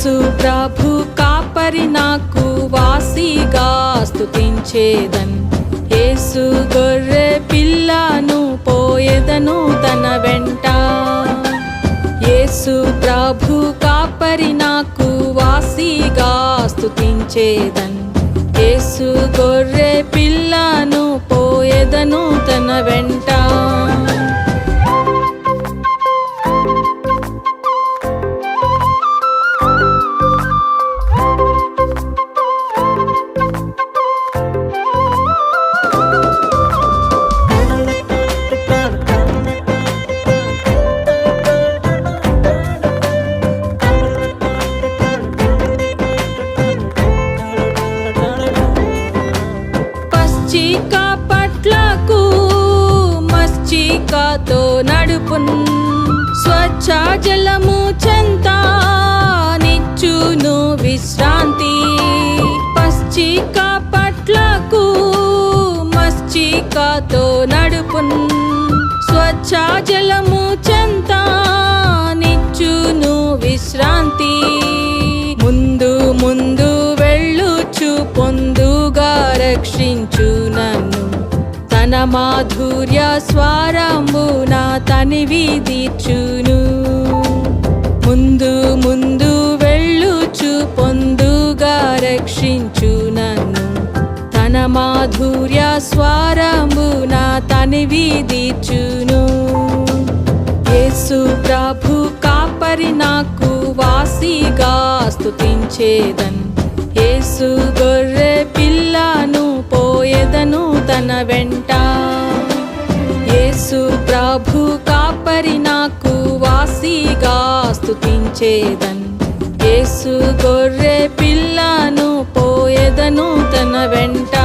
యేసు ప్రభు కాపరి నాకు వాసిగా స్తుతించేదన్. యేసు గొర్రె పిల్లను పోయేదను తన వెంట. యేసు ప్రభు కాపరి నాకు వాసిగా స్తుతించేదన్. యేసు గొర్రె పిల్లను పోయేదను తన వెంట. మస్చికతో నడుపున్, స్వచ్ఛ జలము చెంత నిచ్చును విశ్రాంతి. పశ్చిక పట్లకు మస్చికతో నడుపున్, స్వచ్ఛ జలము చెంత నిచ్చును విశ్రాంతి. ముందు ముందు వెళ్ళుచు పొందుగా రక్షించు నన్ను, తన మాధుర్య స్వరమున తనివి తీర్చును. ముందు ముందు వెళ్ళుచు పొందుగా రక్షించు నన్ను, తన మాధుర్య స్వరమున తనివి తీర్చును. యేసు ప్రభు కాపరి నాకు వాసిగా స్తుతించేదన్. యేసు గొర్రె పిల్లను పోయేదను తన వెంట. యేసు ప్రభు కాపరి నాకు వాసిగా స్తుతించేదన్. యేసు గొర్రె పిల్లను పోయేదను తన వెంట.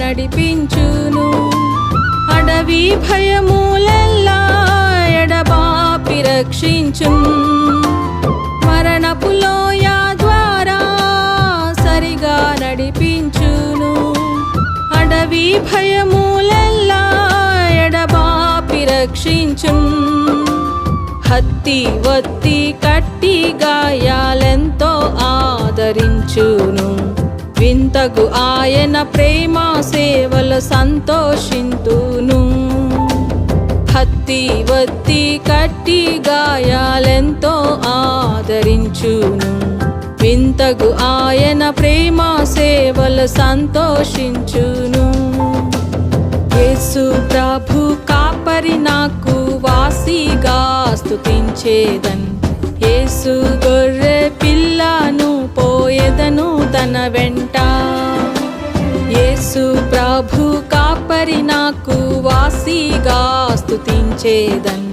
నడిపించును, అడవి భయములెల్లా ఎడబాపి రక్షించున్. మరణపు లోయ ద్వారా సరిగా నడిపించును, అడవి భయములెల్లా ఎడబాపి రక్షించున్. హత్తి వత్తి కట్టి గాయాలెంతో ఆదరించును, వింతగు ఆయన ప్రేమ సేవల సంతోషింతును. హత్తి వత్తి కట్టి గాయాలెంతో ఆదరించును, వింతగు ఆయన ప్రేమ సేవల సంతోషించును. యేసు ప్రభు కాపరి నాకు వాసిగా స్తుతించేదన్. యేసు గొర్రె పిల్లను పోయేదను తన వెంట. యేసు ప్రభు కాపరి నాకు వాసిగా స్తుతించేదన్.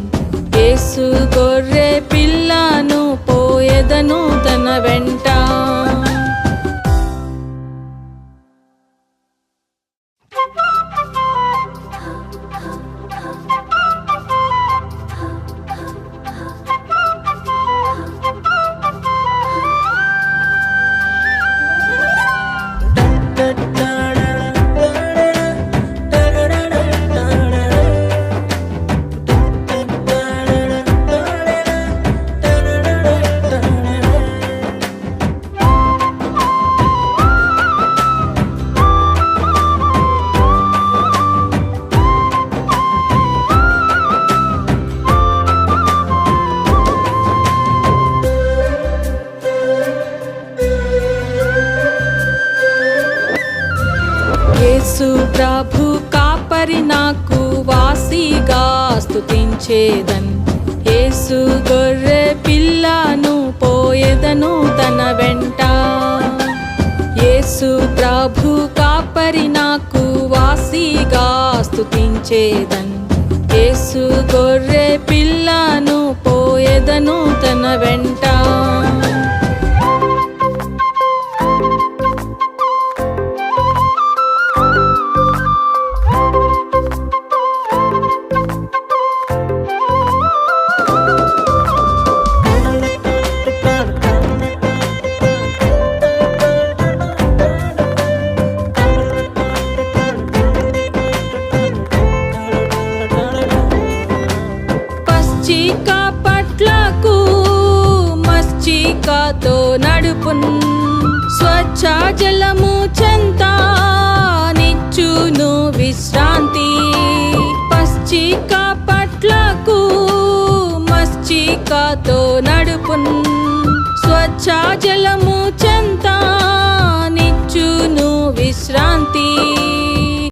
యేసు గొర్రె పిల్లను పోయేదను తన వెంట. యేసు ప్రభు కాపరి నాకు వాసిగా స్తుతించేదన్. యేసు గొర్రె పిల్లను పోయేదను తన వెంట. యేసు ప్రభు కాపరి నాకు వాసిగా స్తుతించేదన్. యేసు గొర్రె పిల్లను పోయేదను తన వెంట. పచ్చికతో నడుపున్ స్వచ్ఛ జలము చెంత నిచ్చును విశ్రాంతి పచ్చిక పట్లకు మచ్చికతో నడుపున్ స్వచ్ఛ జలము చెంత నిచ్చును విశ్రాంతి